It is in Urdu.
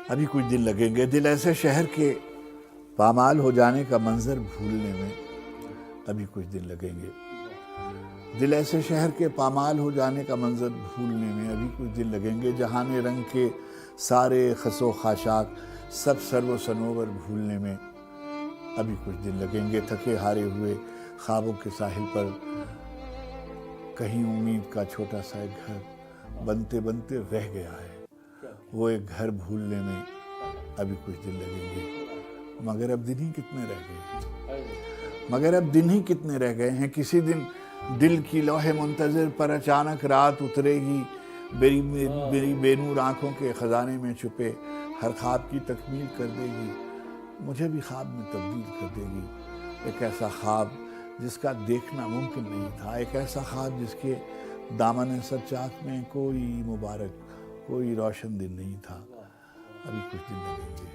ابھی کچھ دن لگیں گے، دل ایسے شہر کے پامال ہو جانے کا منظر بھولنے میں ابھی کچھ دن لگیں گے، دل ایسے شہر کے پامال ہو جانے کا منظر بھولنے میں ابھی کچھ دن لگیں گے، جہان رنگ کے سارے خس و خاشاک سب سر و سنوبر بھولنے میں ابھی کچھ دن لگیں گے، تھکے ہارے ہوئے خوابوں کے ساحل پر کہیں امید کا چھوٹا سا ایک گھر بنتے بنتے رہ گیا ہے، وہ ایک گھر بھولنے میں ابھی کچھ دن لگیں گے، مگر اب دن ہی کتنے رہ گئے ہیں، مگر اب دن ہی کتنے رہ گئے ہیں، کسی دن دل کی لوح منتظر پر اچانک رات اترے گی، میری بے نور آنکھوں کے خزانے میں چھپے ہر خواب کی تکمیل کر دے گی، مجھے بھی خواب میں تبدیل کر دے گی، ایک ایسا خواب جس کا دیکھنا ممکن نہیں تھا، ایک ایسا خواب جس کے دامن سچاک میں کوئی مبارک کوئی روشن دن نہیں تھا، ابھی کچھ دن لگیں گے۔